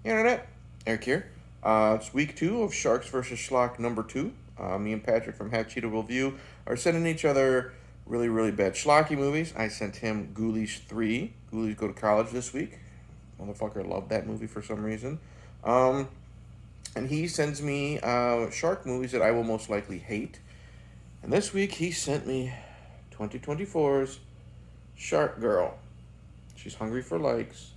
Internet, Eric here. It's week 2 of Sharks vs. Schlock number 2. Me and Patrick from Half Cheetah Review are sending each other really, really bad schlocky movies. I sent him Ghoulies 3. Ghoulies Go to College this week. Motherfucker loved that movie for some reason. Um, and he sends me shark movies that I will most likely hate. And this week he sent me 2024's Shark Girl. She's hungry for likes,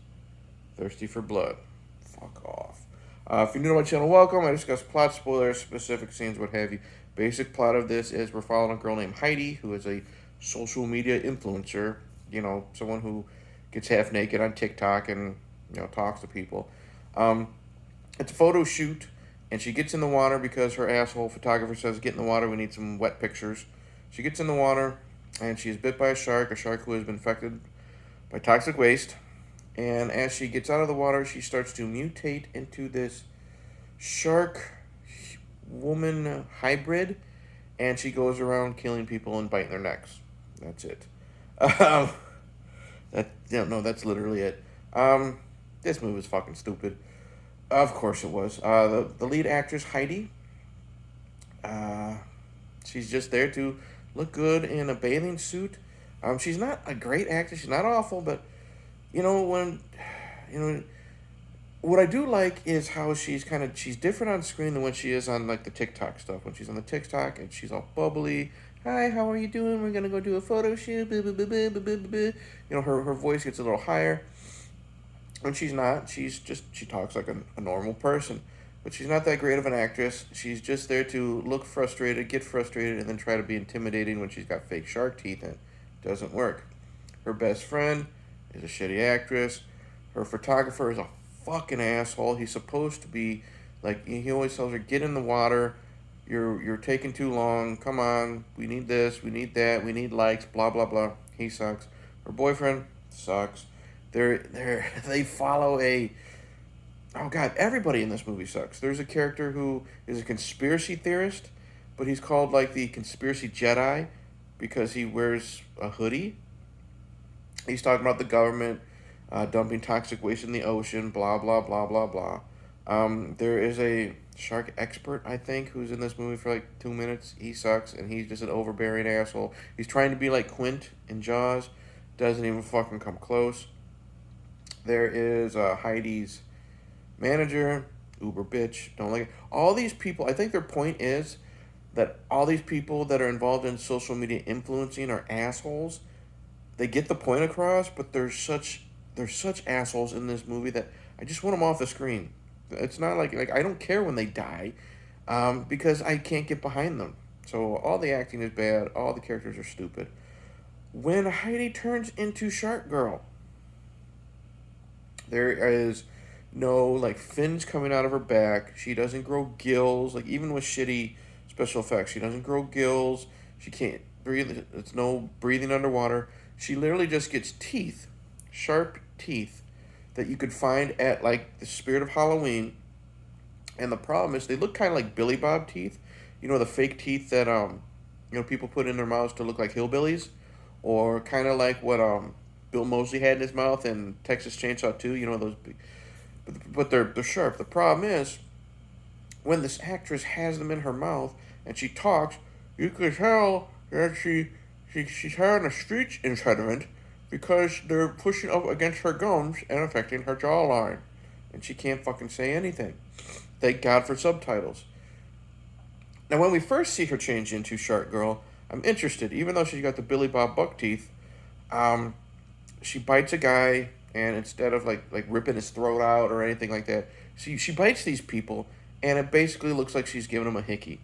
thirsty for blood. Fuck off. If you're new to my channel, welcome. I discuss plot spoilers, specific scenes, what have you. Basic plot of this is we're following a girl named Heidi, who is a social media influencer. You know, someone who gets half naked on TikTok and, talks to people. It's a photo shoot, and she gets in the water because her asshole photographer says, get in the water, we need some wet pictures. She gets in the water, and she is bit by a shark who has been infected by toxic waste. And as she gets out of the water, she starts to mutate into this shark woman hybrid, and she goes around killing people and biting their necks. That's it. Um, that's literally it. This movie was fucking stupid. Of course it was. The lead actress, Heidi, she's just there to look good in a bathing suit. She's not a great actress. She's not awful, but what I do like is how she's different on screen than when she is on like the TikTok stuff. When she's on the TikTok and she's all bubbly. Hi, how are you doing? We're gonna go do a photo shoot. Blah, blah, blah, blah, blah, blah. Her voice gets a little higher. When she's not, she talks like a normal person. But she's not that great of an actress. She's just there to look frustrated, get frustrated, and then try to be intimidating when she's got fake shark teeth in. Doesn't work. Her best friend is a shitty actress. Her photographer is a fucking asshole. He's supposed to be like, he always tells her, get in the water. You're taking too long. Come on. We need this. We need that. We need likes. Blah blah blah. He sucks. Her boyfriend sucks. They follow a. Oh god, everybody in this movie sucks. There's a character who is a conspiracy theorist, but he's called like the conspiracy Jedi because he wears a hoodie. He's talking about the government dumping toxic waste in the ocean, blah, blah, blah, blah, blah. There is a shark expert, I think, who's in this movie for like 2 minutes. He sucks, and he's just an overbearing asshole. He's trying to be like Quint in Jaws. Doesn't even fucking come close. There is Heidi's manager, uber bitch, don't like it. All these people, I think their point is that all these people that are involved in social media influencing are assholes. They get the point across, but they're such assholes in this movie that I just want them off the screen. It's not like I don't care when they die, because I can't get behind them. So all the acting is bad. All the characters are stupid. When Heidi turns into Shark Girl, there is no like fins coming out of her back. She doesn't grow gills. Like even with shitty special effects, she doesn't grow gills. She can't breathe. It's no breathing underwater. She literally just gets teeth, sharp teeth, that you could find at like the Spirit of Halloween. And the problem is they look kind of like Billy Bob teeth. The fake teeth that people put in their mouths to look like hillbillies, or kind of like what Bill Moseley had in his mouth in Texas Chainsaw 2. Those, but they're sharp. The problem is when this actress has them in her mouth and she talks, you could tell that she's having a speech impediment because they're pushing up against her gums and affecting her jawline. And she can't fucking say anything. Thank God for subtitles. Now, when we first see her change into Shark Girl, I'm interested. Even though she's got the Billy Bob Buck teeth, she bites a guy, and instead of like ripping his throat out or anything like that, she bites these people, and it basically looks like she's giving them a hickey.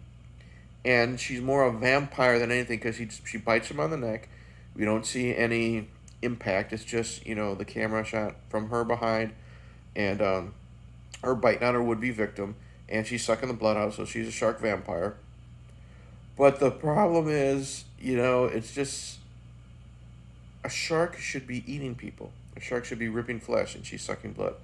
And she's more a vampire than anything because she bites him on the neck. We don't see any impact. It's just, the camera shot from her behind and her biting on her would-be victim. And she's sucking the blood out, so she's a shark vampire. But the problem is, it's just a shark should be eating people. A shark should be ripping flesh, and she's sucking blood.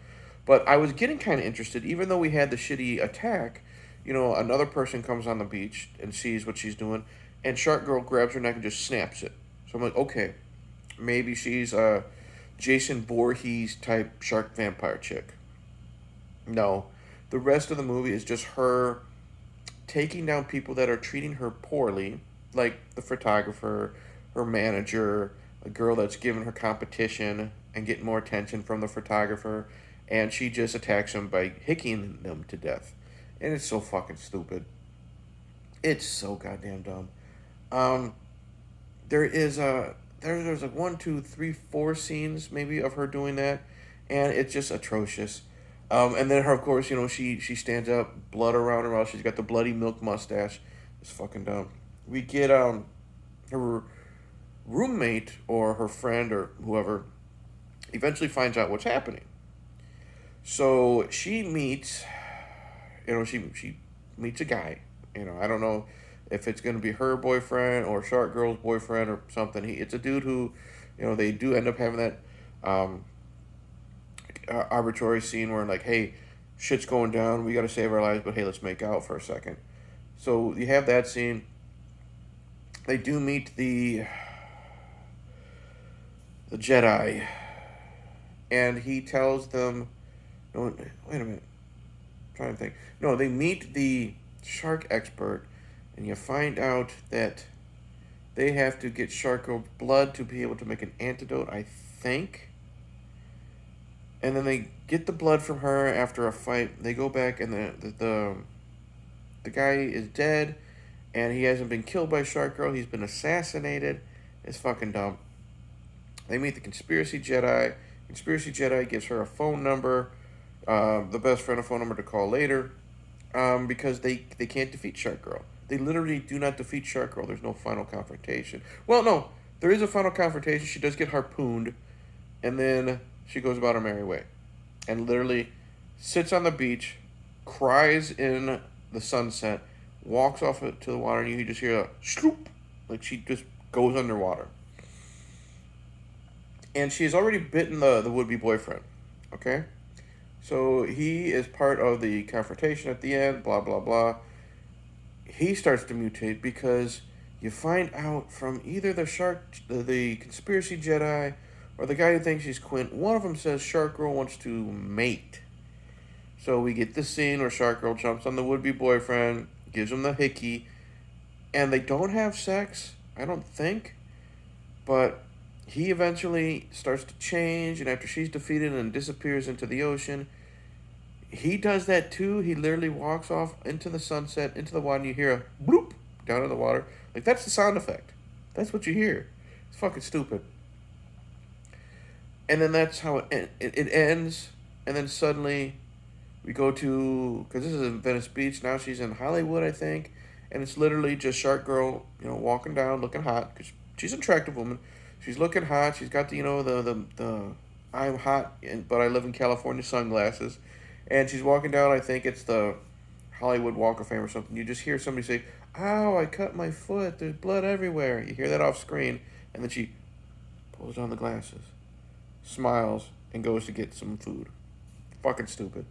But I was getting kind of interested, even though we had the shitty attack. Another person comes on the beach and sees what she's doing, and Shark Girl grabs her neck and just snaps it. So I'm like, okay, maybe she's a Jason Voorhees type shark vampire chick. No. The rest of the movie is just her taking down people that are treating her poorly, like the photographer, her manager, a girl that's giving her competition and getting more attention from the photographer, and she just attacks them by hicking them to death. And it's so fucking stupid. It's so goddamn dumb. Um, there is there's like one, two, three, four scenes maybe of her doing that, and it's just atrocious. And then her, of course, she stands up, blood around her mouth. She's got the bloody milk mustache. It's fucking dumb. We get her roommate or her friend or whoever eventually finds out what's happening. So she meets, she meets a guy. I don't know if it's gonna be her boyfriend or Shark Girl's boyfriend or something. It's a dude who, they do end up having that um, arbitrary scene where like, hey, shit's going down. We got to save our lives, but hey, let's make out for a second. So you have that scene. They do meet the Jedi, and he tells them, no, wait a minute, I'm trying to think. No, they meet the shark expert, and you find out that they have to get shark blood to be able to make an antidote, I think. And then they get the blood from her after a fight. They go back, and the guy is dead, and he hasn't been killed by Shark Girl. He's been assassinated. It's fucking dumb. They meet the Conspiracy Jedi. Conspiracy Jedi gives her a phone number, the best friend a phone number to call later, because they can't defeat Shark Girl. They literally do not defeat Shark Girl. There's no final confrontation. Well, no, there is a final confrontation. She does get harpooned, and then she goes about her merry way, and literally sits on the beach, cries in the sunset, walks off to the water, and you just hear a sloop, like she just goes underwater. And she's already bitten the would-be boyfriend, okay? So he is part of the confrontation at the end, blah, blah, blah. He starts to mutate because you find out from either the Conspiracy Jedi, or the guy who thinks he's Quint. One of them says Shark Girl wants to mate. So we get this scene where Shark Girl jumps on the would-be boyfriend, gives him the hickey, and they don't have sex, I don't think, but he eventually starts to change, and after she's defeated and disappears into the ocean, he does that too. He literally walks off into the sunset, into the water, and you hear a bloop down in the water. Like, that's the sound effect. That's what you hear. It's fucking stupid. And then that's how it ends, and then suddenly we go to, because this is in Venice Beach, now she's in Hollywood, I think, and it's literally just Shark Girl, walking down, looking hot, because she's an attractive woman. She's looking hot. She's got the the I'm hot, but I live in California sunglasses, and she's walking down. I think it's the Hollywood Walk of Fame or something. You just hear somebody say, "Ow! I cut my foot. There's blood everywhere." You hear that off screen, and then she pulls down the glasses, smiles, and goes to get some food. Fucking stupid.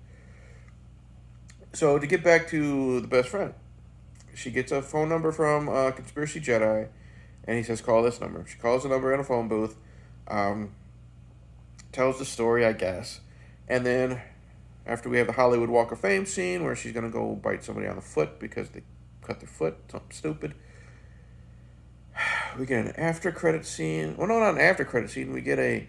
So to get back to the best friend, she gets a phone number from Conspiracy Jedi, and he says, call this number. She calls the number in a phone booth, tells the story, I guess. And then after we have the Hollywood Walk of Fame scene where she's going to go bite somebody on the foot because they cut their foot, something stupid, we get an after credit scene. Well, no, not an after credit scene. We get a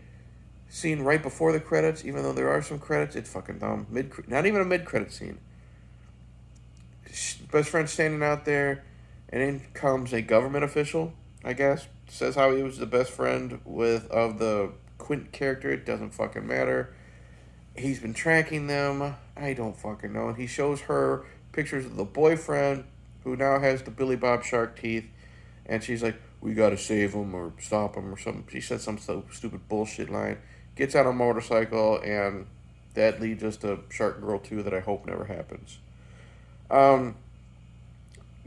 scene right before the credits, even though there are some credits. It's fucking dumb. Not even a mid credit scene. Best friend standing out there, and in comes a government official, I guess. Says how he was the best friend of the Quint character. It doesn't fucking matter. He's been tracking them. I don't fucking know. And he shows her pictures of the boyfriend who now has the Billy Bob Shark teeth. And she's like, we gotta save him or stop him or something. She said some stupid bullshit line. Gets on a motorcycle, and that leads us to Shark Girl 2 that I hope never happens.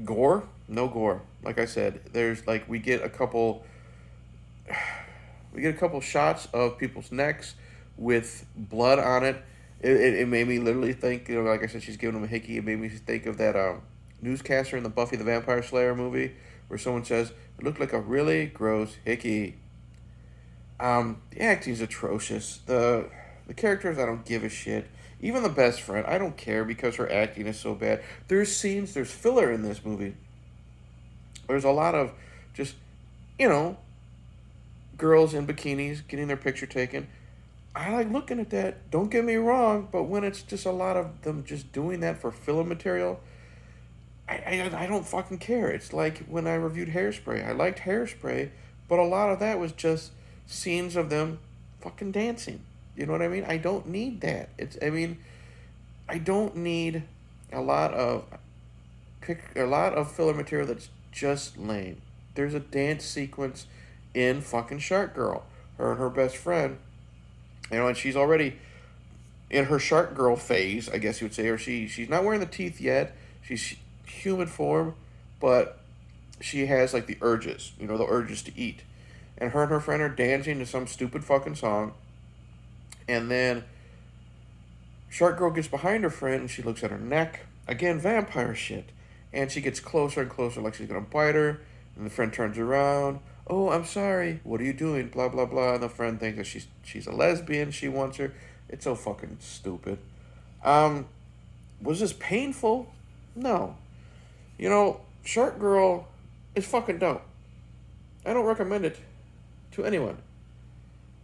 Gore? No gore. Like I said, there's like we get a couple shots of people's necks with blood on it. It made me literally think, like I said, she's giving him a hickey. It made me think of that newscaster in the Buffy the Vampire Slayer movie where someone says, it looked like a really gross hickey. The acting's atrocious. The characters, I don't give a shit. Even the best friend, I don't care because her acting is so bad. There's scenes, there's filler in this movie. There's a lot of just, you know, girls in bikinis getting their picture taken. I like looking at that. Don't get me wrong, but when it's just a lot of them just doing that for filler material, I don't fucking care. It's like when I reviewed Hairspray. I liked Hairspray, but a lot of that was just scenes of them fucking dancing. You know what I mean? I don't need that. I don't need a lot of a lot of filler material that's just lame. There's a dance sequence in fucking Shark Girl. Her and her best friend, and she's already in her Shark Girl phase, I guess you would say, or she's not wearing the teeth yet. She's human form, but she has like the urges, the urges to eat. And her friend are dancing to some stupid fucking song. And then Shark Girl gets behind her friend and she looks at her neck. Again, vampire shit. And she gets closer and closer like she's gonna bite her. And the friend turns around. Oh, I'm sorry. What are you doing? Blah, blah, blah. And the friend thinks that she's a lesbian. She wants her. It's so fucking stupid. Um, was this painful? No. Shark Girl is fucking dope. I don't recommend it to anyone.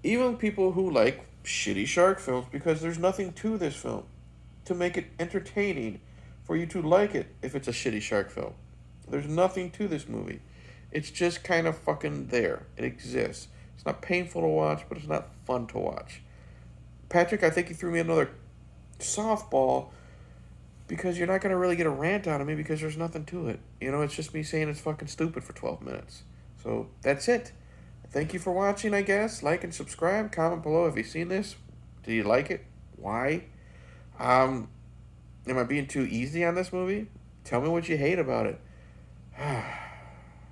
Even people who like shitty shark films, because there's nothing to this film to make it entertaining for you to like it if it's a shitty shark film. There's nothing to this movie. It's just kind of fucking there. It exists. It's not painful to watch, but it's not fun to watch. Patrick, I think you threw me another softball because you're not going to really get a rant out of me because there's nothing to it. It's just me saying it's fucking stupid for 12 minutes. So that's it. Thank you for watching, I guess. Like and subscribe. Comment below. Have you seen this? Do you like it? Why? Am I being too easy on this movie? Tell me what you hate about it.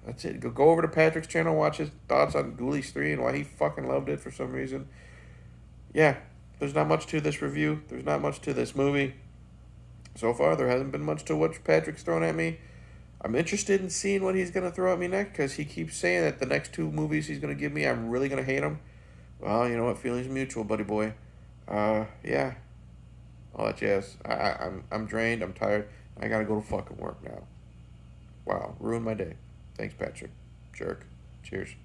That's it. Go over to Patrick's channel, watch his thoughts on Ghoulies 3 and why he fucking loved it for some reason. Yeah, there's not much to this review. There's not much to this movie. So far, there hasn't been much to what Patrick's thrown at me. I'm interested in seeing what he's going to throw at me next because he keeps saying that the next two movies he's going to give me, I'm really going to hate them. Well, you know what? Feelings mutual, buddy boy. Yeah. All that jazz. I'm drained. I'm tired. I got to go to fucking work now. Wow. Ruined my day. Thanks, Patrick. Jerk. Cheers.